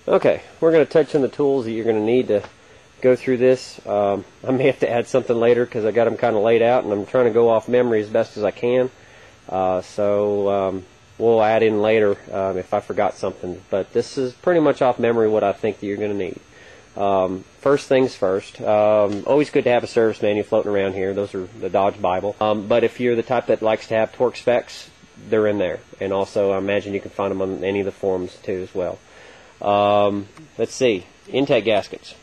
Okay, we're going to touch on the tools that you're going to need to go through this. I may have to add something later because I got them kind of laid out and I'm trying to go off memory as best as I can. So we'll add in later if I forgot something. But this is pretty much off memory what I think that you're going to need. First things first, always good to have a service manual floating around here. Those are the Dodge Bible. But if you're the type that likes to have torque specs, they're in there. And also I imagine you can find them on any of the forums too as well. Let's see, intake gaskets.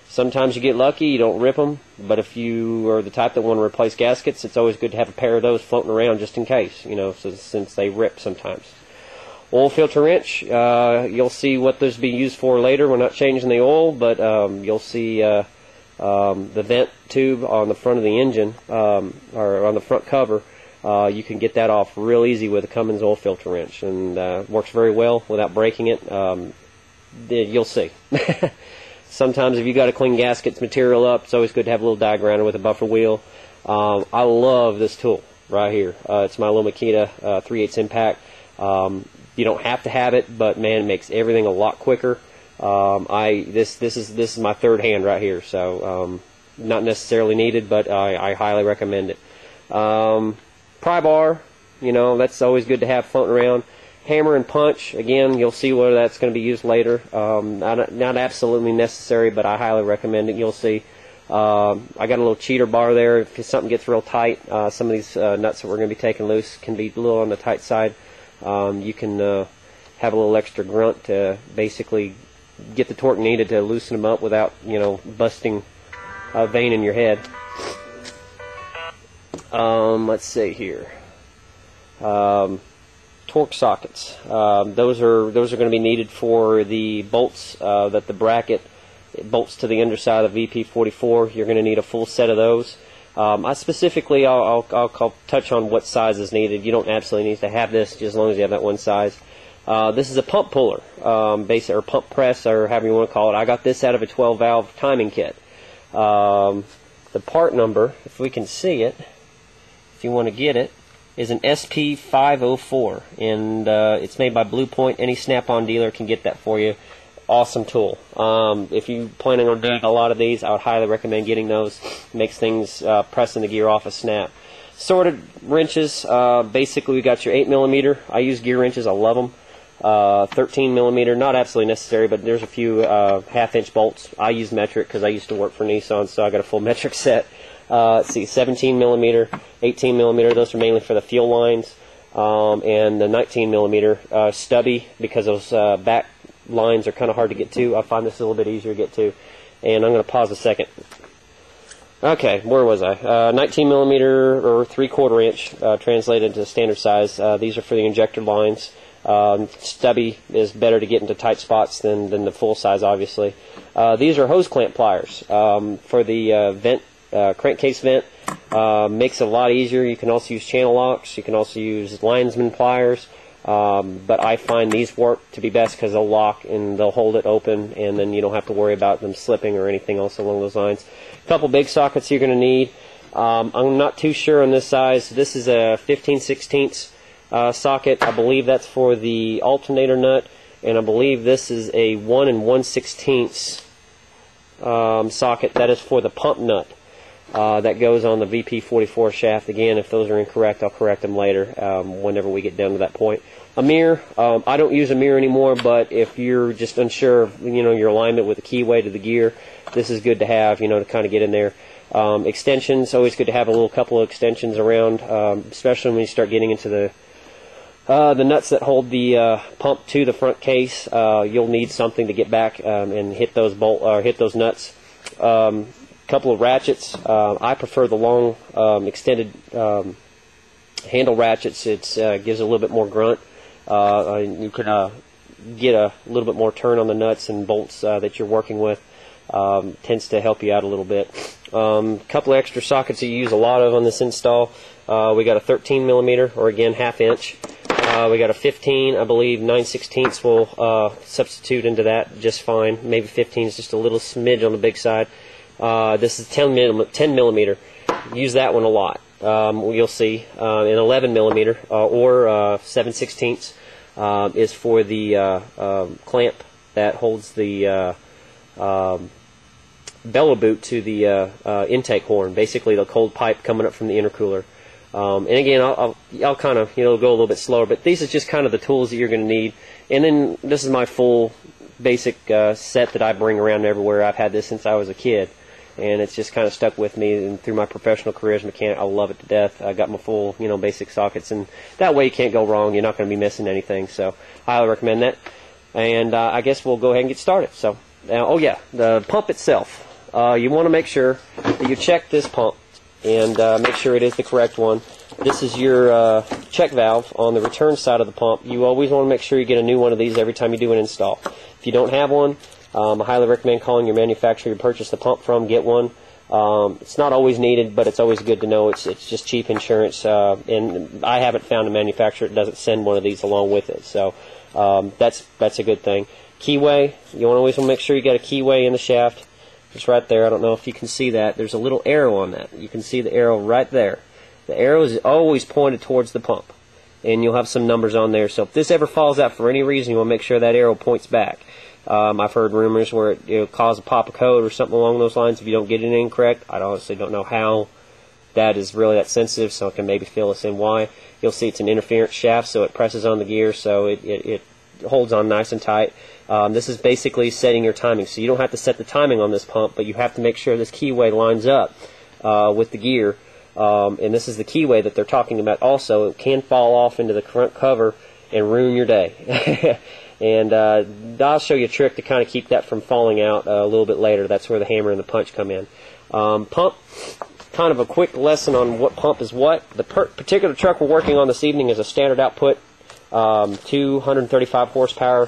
Sometimes you get lucky, you don't rip them, but if you are the type that want to replace gaskets, it's always good to have a pair of those floating around just in case, you know, since they rip sometimes. Oil filter wrench, you'll see what those be used for later. We're not changing the oil, but you'll see the vent tube on the front of the engine, or on the front cover. You can get that off real easy with a Cummins oil filter wrench, and works very well without breaking it. You'll see. Sometimes if you got to clean gaskets material up, it's always good to have a little die grinder with a buffer wheel. I love this tool right here. It's my little Makita 3/8 impact. You don't have to have it, but man, it makes everything a lot quicker. This is my third hand right here, so not necessarily needed, but I highly recommend it. Pry bar, you know, that's always good to have floating around. Hammer and punch, again, you'll see whether that's going to be used later. Not absolutely necessary, but I highly recommend it. You'll see. I got a little cheater bar there. If something gets real tight, some of these nuts that we're going to be taking loose can be a little on the tight side. You can have a little extra grunt to basically get the torque needed to loosen them up without, you know, busting a vein in your head. Let's see here. Torque sockets. Those are going to be needed for the bolts that the bracket bolts to the underside of the VP-44. You're going to need a full set of those. I specifically, I'll touch on what size is needed. You don't absolutely need to have this, just as long as you have that one size. This is a pump puller, or pump press, or however you want to call it. I got this out of a 12-valve timing kit. The part number, if we can see it, if you want to get it, is an SP504, and it's made by Blue Point. Any Snap-on dealer can get that for you. Awesome tool. If you're planning on doing a lot of these, I would highly recommend getting those. Makes things pressing the gear off a snap. Sorted wrenches, basically we got your 8mm. I use gear wrenches, I love them. 13mm, not absolutely necessary, but there's a few half-inch bolts. I use metric because I used to work for Nissan, so I got a full metric set. Let's see, 17mm, 18mm, those are mainly for the fuel lines, and the 19mm stubby, because those back lines are kind of hard to get to. I find this a little bit easier to get to, and I'm going to pause a second. Okay, where was I? 19mm or 3/4 inch, translated to standard size. These are for the injector lines. Stubby is better to get into tight spots than the full size, obviously. These are hose clamp pliers for the vent. Crankcase vent. Makes it a lot easier. You can also use channel locks. You can also use linesman pliers. But I find these work to be best because they'll lock and they'll hold it open, and then you don't have to worry about them slipping or anything else along those lines. A couple big sockets you're going to need. I'm not too sure on this size. This is a 15/16 socket. I believe that's for the alternator nut, and I believe this is a 1 1/16 socket. That is for the pump nut. That goes on the VP-44 shaft. Again, if those are incorrect, I'll correct them later whenever we get down to that point. A mirror. I don't use a mirror anymore, but if you're just unsure of, you know, your alignment with the keyway to the gear, this is good to have, you know, to kind of get in there. Extensions. Always good to have a little couple of extensions around, especially when you start getting into the nuts that hold the pump to the front case. You'll need something to get back and hit those hit those nuts. Couple of ratchets. I prefer the long extended handle ratchets. It gives a little bit more grunt. You can get a little bit more turn on the nuts and bolts that you're working with. Tends to help you out a little bit. Couple of extra sockets that you use a lot of on this install. We got a 13mm, or again half-inch. We got a 15, I believe 9/16 will substitute into that just fine. Maybe 15 is just a little smidge on the big side. This is 10mm. Use that one a lot. You'll see an 11mm or 7/16 is for the clamp that holds the bellow boot to the intake horn, basically the cold pipe coming up from the intercooler. And again, I'll kind of go a little bit slower, but these are just kind of the tools that you're going to need. And then this is my full basic set that I bring around everywhere. I've had this since I was a kid, and it's just kind of stuck with me, and through my professional career as a mechanic, I love it to death. I got my full basic sockets, and that way you can't go wrong. You're not going to be missing anything, so I highly recommend that. And I guess we'll go ahead and get started. So, oh yeah, the pump itself. You want to make sure that you check this pump and make sure it is the correct one. This is your check valve on the return side of the pump. You always want to make sure you get a new one of these every time you do an install. If you don't have one, I highly recommend calling your manufacturer you purchased the pump from. Get one. It's not always needed, but it's always good to know. It's just cheap insurance, and I haven't found a manufacturer that doesn't send one of these along with it. So that's a good thing. Keyway, you always want to make sure you got a keyway in the shaft. It's right there. I don't know if you can see that. There's a little arrow on that. You can see the arrow right there. The arrow is always pointed towards the pump, and you'll have some numbers on there. So if this ever falls out for any reason, you want to make sure that arrow points back. I've heard rumors where it'll cause a pop of code or something along those lines if you don't get it in correct. I honestly don't know how that is really that sensitive, so I can maybe fill us in why. You'll see it's an interference shaft, so it presses on the gear, so it holds on nice and tight. This is basically setting your timing, so you don't have to set the timing on this pump, but you have to make sure this keyway lines up with the gear. And this is the keyway that they're talking about also. It can fall off into the front cover and ruin your day. And I'll show you a trick to kind of keep that from falling out a little bit later. That's where the hammer and the punch come in. Pump, kind of a quick lesson on what pump is what. The particular truck we're working on this evening is a standard output 235 horsepower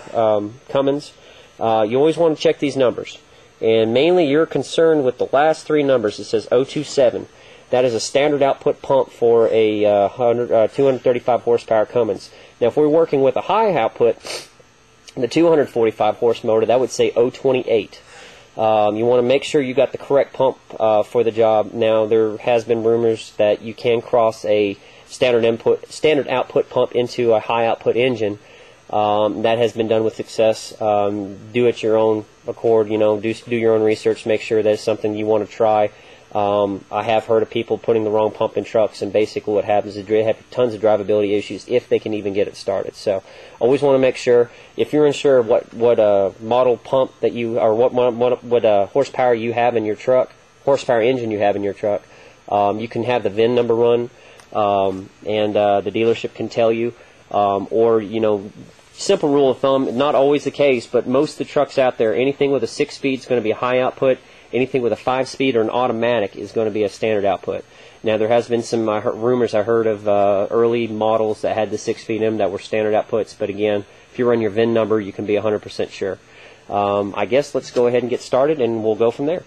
Cummins. You always want to check these numbers, and mainly you're concerned with the last three numbers. It says 027. That is a standard output pump for a 235 horsepower Cummins. Now if we're working with a high output, the 245 horse motor, that would say 028. You want to make sure you got the correct pump for the job. Now there has been rumors that you can cross a standard output pump into a high output engine. That has been done with success. Do it your own accord. Do your own research. Make sure that it's something you want to try. I have heard of people putting the wrong pump in trucks, and basically what happens is they have tons of drivability issues if they can even get it started. So always want to make sure, if you're unsure what model pump that you, or what horsepower you have in your truck, horsepower engine you have in your truck, you can have the VIN number run, and the dealership can tell you, or simple rule of thumb, not always the case, but most of the trucks out there, anything with a 6-speed is going to be a high output. Anything with a 5-speed or an automatic is going to be a standard output. Now there has been some rumors I heard of early models that had the 6-speed in them that were standard outputs, but again, if you run your VIN number, you can be 100% sure. I guess let's go ahead and get started, and we'll go from there.